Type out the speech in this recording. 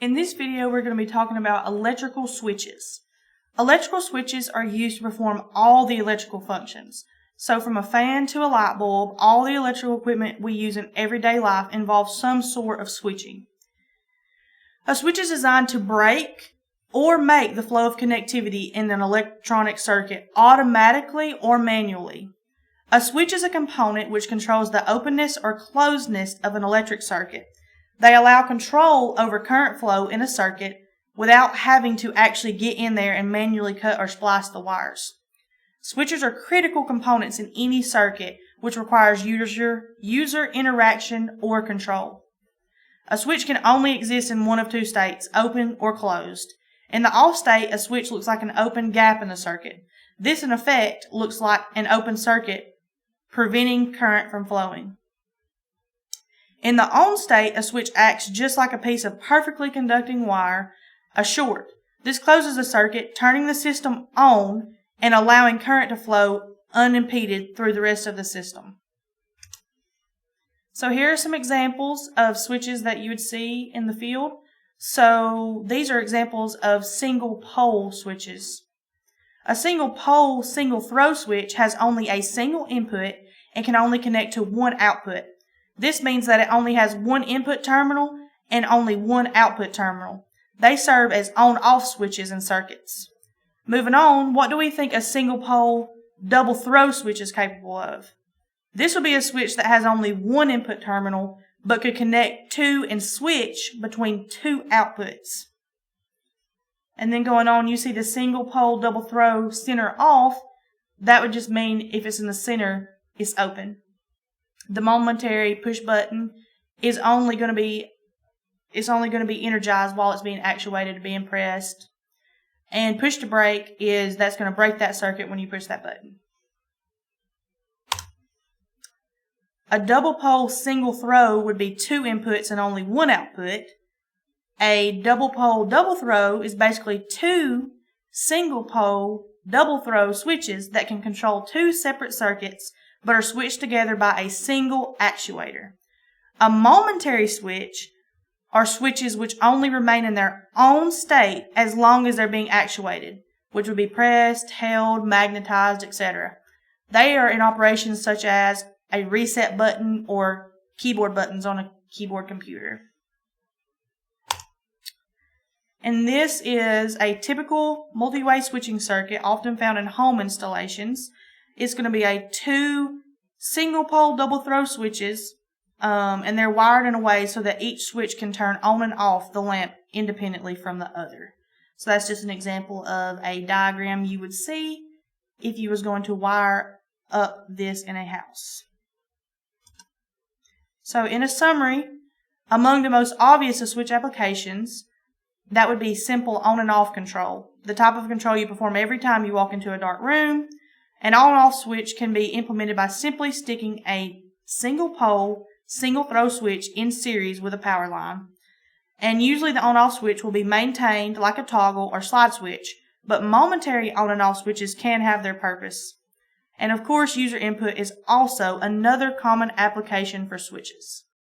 In this video, we're going to be talking about electrical switches. Electrical switches are used to perform all the electrical functions. So from a fan to a light bulb, all the electrical equipment we use in everyday life involves some sort of switching. A switch is designed to break or make the flow of connectivity in an electronic circuit automatically or manually. A switch is a component which controls the openness or closedness of an electric circuit. They allow control over current flow in a circuit without having to actually get in there and manually cut or splice the wires. Switches are critical components in any circuit which requires user interaction or control. A switch can only exist in one of two states, open or closed. In the off state, a switch looks like an open gap in the circuit. This, in effect, looks like an open circuit, preventing current from flowing. In the on state, a switch acts just like a piece of perfectly conducting wire, a short. This closes the circuit, turning the system on and allowing current to flow unimpeded through the rest of the system. So here are some examples of switches that you would see in the field. So these are examples of single pole switches. A single pole, single throw switch has only a single input and can only connect to one output. This means that it only has one input terminal and only one output terminal. They serve as on-off switches in circuits. Moving on, what do we think a single pole double throw switch is capable of? This would be a switch that has only one input terminal but could connect to and switch between two outputs. And then going on, you see the single pole double throw center off. That would just mean if it's in the center, it's open. The momentary push button is only going to be energized while it's being actuated or being pressed. And push to break that's going to break that circuit when you push that button. A double pole single throw would be two inputs and only one output. A double pole double throw is basically two single pole double throw switches that can control two separate circuits but are switched together by a single actuator. A momentary switch are switches which only remain in their own state as long as they're being actuated, which would be pressed, held, magnetized, etc. They are in operations such as a reset button or keyboard buttons on a keyboard computer. And this is a typical multi-way switching circuit often found in home installations. It's going to be a two single pole double throw switches, and they're wired in a way so that each switch can turn on and off the lamp independently from the other. So that's just an example of a diagram you would see if you was going to wire up this in a house. So in a summary, among the most obvious of switch applications, that would be simple on and off control, the type of control you perform every time you walk into a dark room. An on and off switch can be implemented by simply sticking a single pole, single throw switch in series with a power line. And usually the on-off switch will be maintained like a toggle or slide switch, but momentary on and off switches can have their purpose. And of course, user input is also another common application for switches.